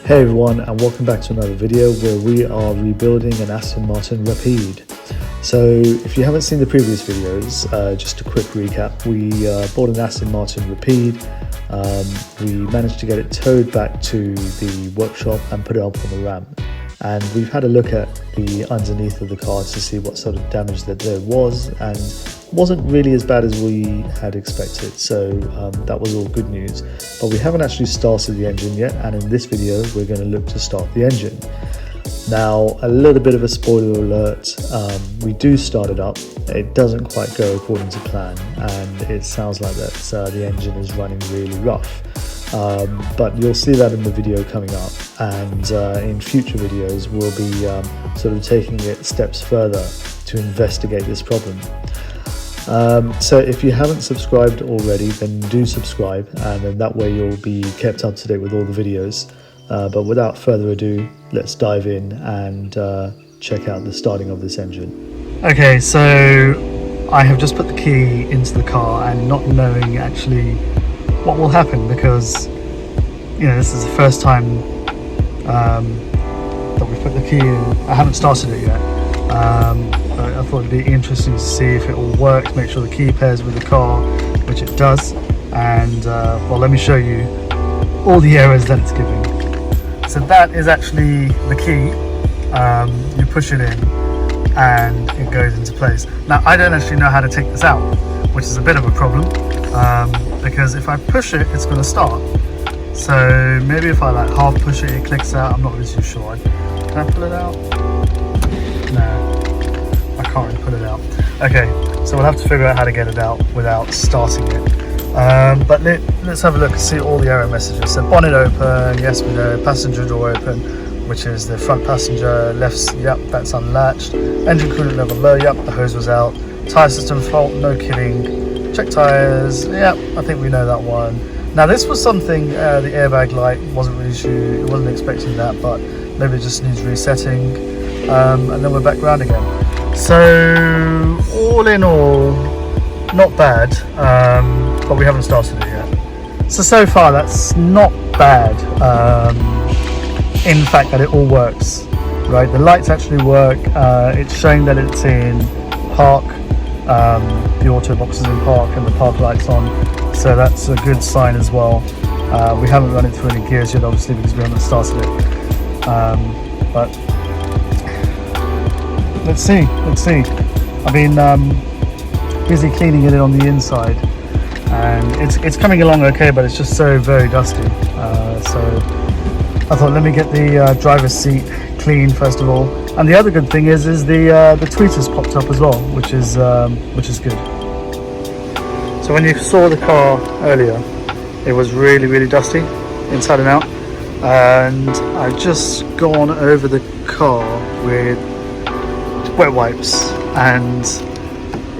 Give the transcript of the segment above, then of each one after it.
Hey everyone, and welcome back to another video where we are rebuilding an Aston Martin Rapide. So if you haven't seen the previous videos, just a quick recap. We bought an Aston Martin Rapide. We managed to get it towed back to the workshop and put it up on the ramp. And we've had a look at the underneath of the car to see what sort of damage that there was, and wasn't really as bad as we had expected, so that was all good news. But we haven't actually started the engine yet, and in this video we're going to look to start the engine. Now, a little bit of a spoiler alert, we do start it up. It doesn't quite go according to plan, and it sounds like that the engine is running really rough. But you'll see that in the video coming up, and in future videos we'll be sort of taking it steps further to investigate this problem. So if you haven't subscribed already, then do subscribe, and then that way you'll be kept up to date with all the videos. But without further ado, let's dive in and check out the starting of this engine. Okay, so I have just put the key into the car and not knowing actually what will happen, because you know, this is the first time that we put the key in. I haven't started it yet, but I thought it'd be interesting to see if it all works, make sure the key pairs with the car, which it does, and well, let me show you all the errors that it's giving. So that is actually the key. You push it in and it goes into place. Now, I don't actually know how to take this out, which is a bit of a problem, because if I push it, it's going to start. So maybe if I like half push it, it clicks out. I'm not really too sure. Can I pull it out? No, I can't really pull it out. Okay, so we'll have to figure out how to get it out without starting it. But let's have a look and see all the error messages. So bonnet open, yes we know. Passenger door open, which is the front passenger. Left, yep, that's unlatched. Engine coolant level low, yep, the hose was out. Tyre system fault, no kidding. Check tyres, yep, I think we know that one. Now this was something, the airbag light wasn't really sure, it wasn't expecting that, but maybe it just needs resetting. And then we're back round again. So all in all, not bad, but we haven't started it yet. So far that's not bad, in fact that it all works, right? The lights actually work, it's showing that it's in park, the auto box is in park and the park light's on, so that's a good sign as well. We haven't run it through any gears yet, obviously, because we haven't started it, but let's see. I've been busy cleaning it on the inside, and it's coming along okay, but it's just so very dusty. So I thought, let me get the driver's seat clean first of all. And the other good thing is the tweeters popped up as well, which is good. So when you saw the car earlier, it was really dusty inside and out, and I've just gone over the car with wet wipes, and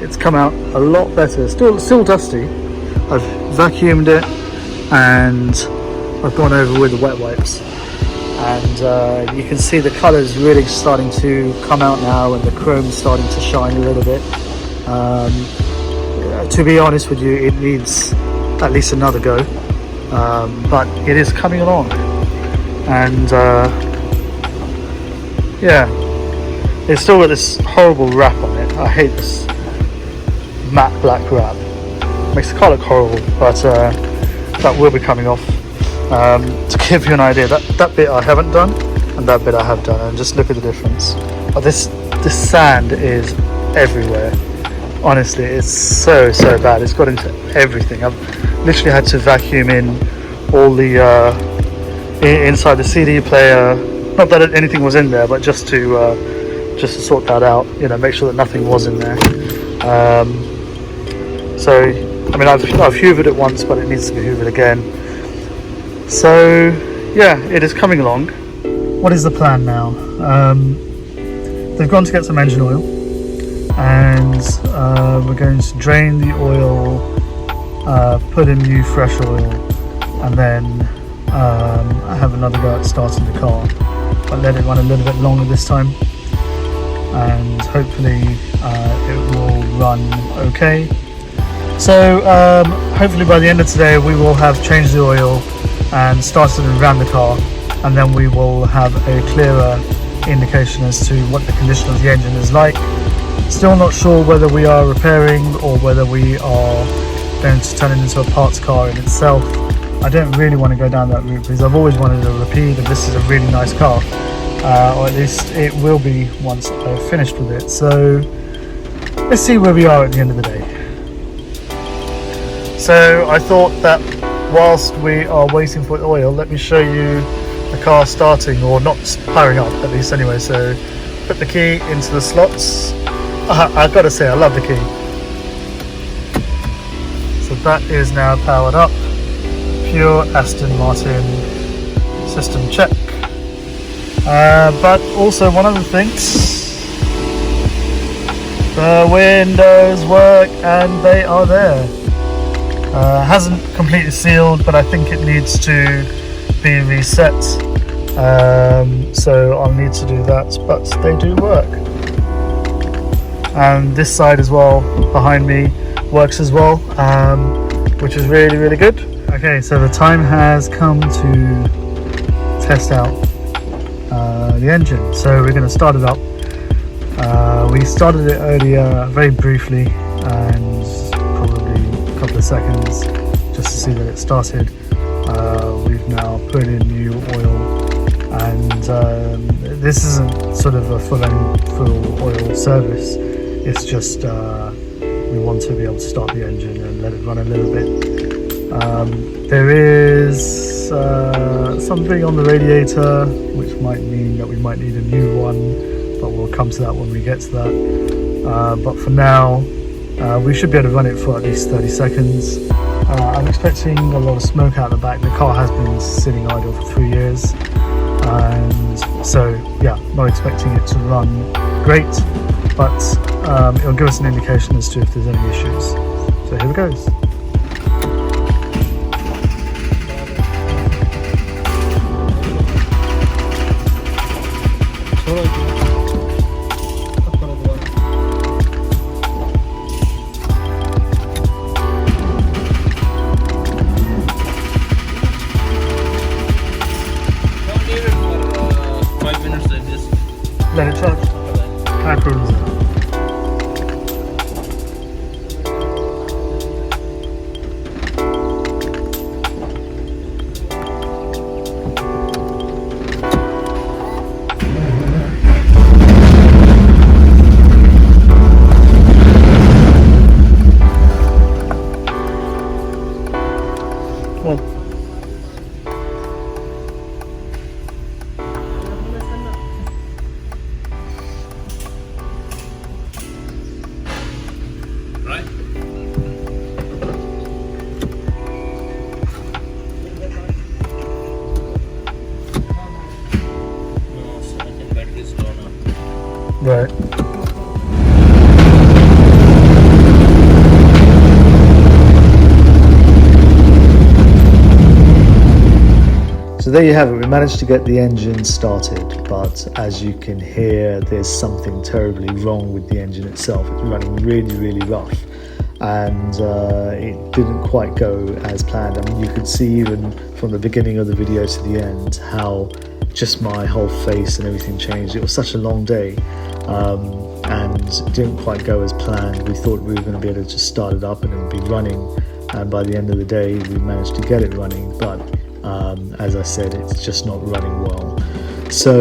it's come out a lot better. Still dusty. I've vacuumed it and I've gone over with the wet wipes, and you can see the colours really starting to come out now, and the chrome's starting to shine a little bit. To be honest with you, it needs at least another go, but it is coming along, and yeah, it's still got this horrible wrap on it. I hate this matte black wrap, makes the car look horrible, but that will be coming off. To give you an idea, that bit I haven't done and that bit I have done, and just look at the difference. But this sand is everywhere. Honestly, it's so bad. It's got into everything. I've literally had to vacuum in all the inside the CD player. Not that anything was in there, but just to sort that out. You know, make sure that nothing was in there. So I mean, I've hoovered it once, but it needs to be hoovered again. So yeah, it is coming along. What is the plan now? They've gone to get some engine oil, and we're going to drain the oil, put in new fresh oil, and then have another go at starting the car, but let it run a little bit longer this time, and hopefully it will run okay. So hopefully by the end of today we will have changed the oil and started and ran the car, and then we will have a clearer indication as to what the condition of the engine is like. Still not sure whether we are repairing or whether we are going to turn it into a parts car in itself. I don't really want to go down that route because I've always wanted a Rapide, and this is a really nice car, or at least it will be once I've finished with it. So let's see where we are at the end of the day. So I thought that whilst we are waiting for oil, let me show you the car starting, or not firing up at least anyway. So put the key into the slots. I've got to say, I love the key. So that is now powered up. Pure Aston Martin system check. But also one of the things, the windows work and they are there. Hasn't completely sealed, but I think it needs to be reset. So I'll need to do that, but they do work. And this side as well behind me works as well, which is really, really good. Okay, so the time has come to test out the engine. So we're going to start it up. We started it earlier very briefly, and probably a couple of seconds just to see that it started. We've now put in new oil, and this isn't sort of a full oil service. It's just we want to be able to start the engine and let it run a little bit. There is something on the radiator which might mean that we might need a new one, but we'll come to that when we get to that. But for now, we should be able to run it for at least 30 seconds. I'm expecting a lot of smoke out the back. The car has been sitting idle for 3 years, and so yeah, not expecting it to run great, but it'll give us an indication as to if there's any issues. So here it goes. Let it charge. No problems. Well, right. So there you have it. We managed to get the engine started, but as you can hear, there's something terribly wrong with the engine itself. It's running really, really rough, and it didn't quite go as planned. I mean, you could see even from the beginning of the video to the end how just my whole face and everything changed. It was such a long day, and it didn't quite go as planned. We thought we were going to be able to just start it up and it would be running, and by the end of the day we managed to get it running, but as I said, it's just not running well. So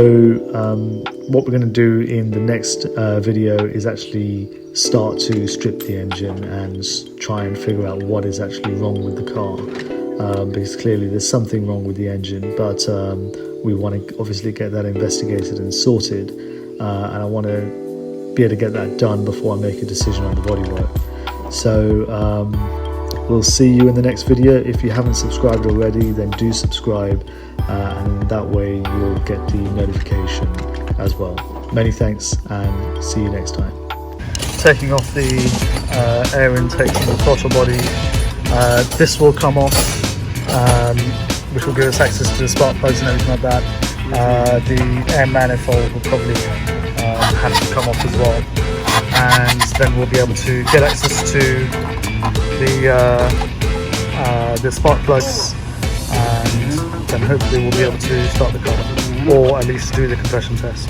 what we're going to do in the next video is actually start to strip the engine and try and figure out what is actually wrong with the car, because clearly there's something wrong with the engine, but we want to obviously get that investigated and sorted, and I want to be able to get that done before I make a decision on the bodywork. So we'll see you in the next video. If you haven't subscribed already, then do subscribe, and that way you'll get the notification as well. Many thanks, and see you next time. Taking off the air intake from the throttle body. This will come off, which will give us access to the spark plugs and everything like that. The air manifold will probably have to come off as well, and then we'll be able to get access to the spark plugs and then hopefully we'll be able to start the car, or at least do the compression test.